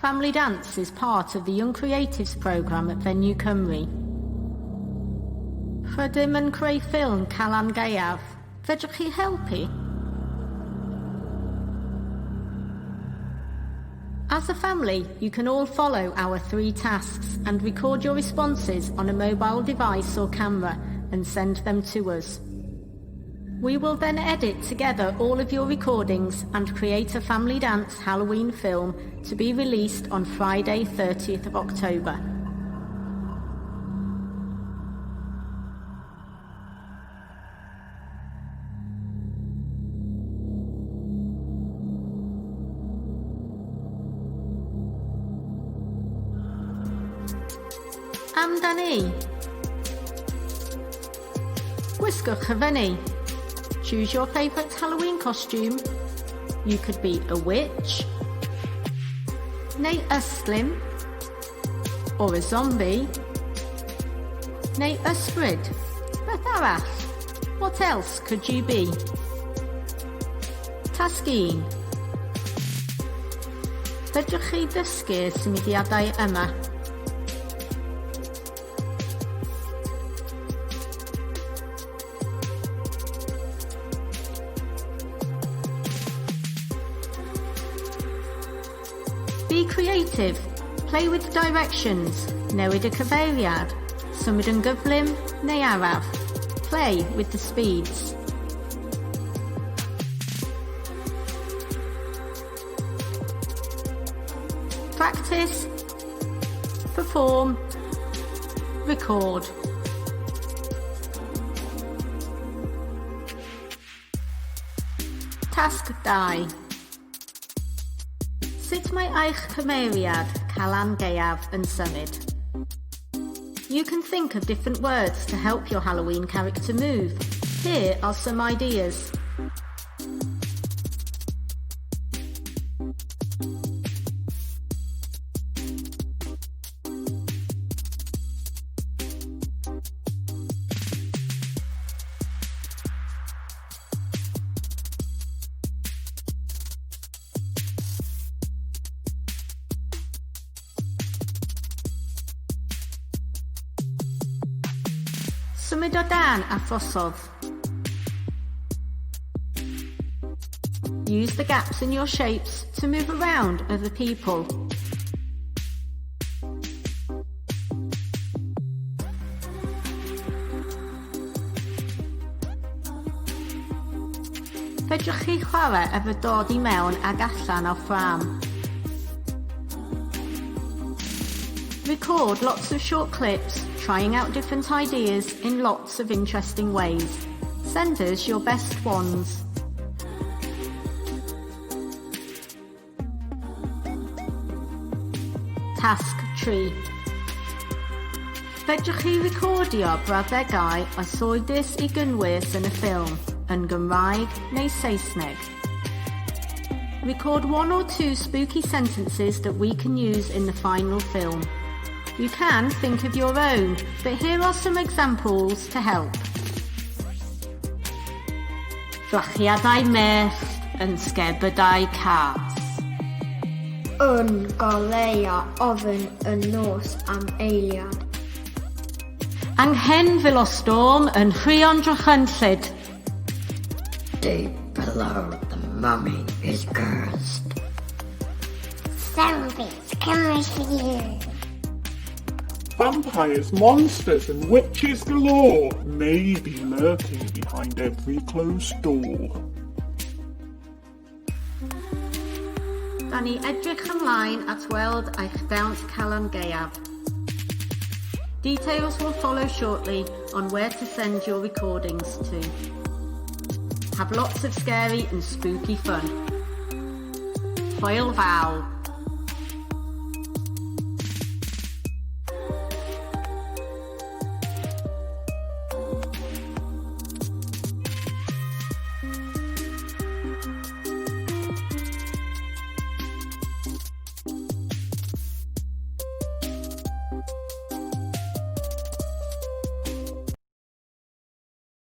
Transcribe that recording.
Family Dance is part of the Young Creatives programme at Venue Cymru. Rydym yn creu ffilm Calan Gaeaf. Fedrwch chi helpu? As a family, you can all follow our 3 tasks and record your responses on a mobile device or camera and send them to us. We will then edit together all of your recordings and create a Family Dance Halloween film to be released on Friday 30th of October. Amdani. Gwisgwch y fyny. Choose your favourite Halloween costume. You could be a witch, neu ysglym, or a zombie, neu ysbryd. Beth arall? What else could you be? Tasg 1. Fedrwch chi ddysgu'r symudiadau yma. Be creative. Play with the directions. Newid y cyfeiriad. Symud yn gyflym neu araf. Play with the speeds. Practice. Perform. Record. Tasg 2. Sut mae eich cymeriad Calan Gaeaf yn symud? You can think of different words to help your Halloween character move. Here are some ideas. Symud o dan a phosodd. Use the gaps in your shapes to move around other people. Fedrwch chi chwarae efo dod I mewn ag allan o ffram. Record lots of short clips, trying out different ideas in lots of interesting ways. Send us your best ones. Task 3. Fedrwch chi recordio brawddegau osodus I gynnwys yn y ffilm, yn Gymraeg neu Saesneg. Record 1 or 2 spooky sentences that we can use in the final film. You can think of your own, but here are some examples to help. Flachiadau mellt yn sgerbydau cas. Yn goleia ofyn y nos am eiliad. Anghenfil o storm yn chwio'n drychanllid. Deep below the mummy is cursed. Zombies come here. Vampires, monsters and witches galore may be lurking behind every closed door. Da ni edrych ymlaen at weld eich dawns Calan Gaeaf. Details will follow shortly on where to send your recordings to. Have lots of scary and spooky fun. Hwyl fawr.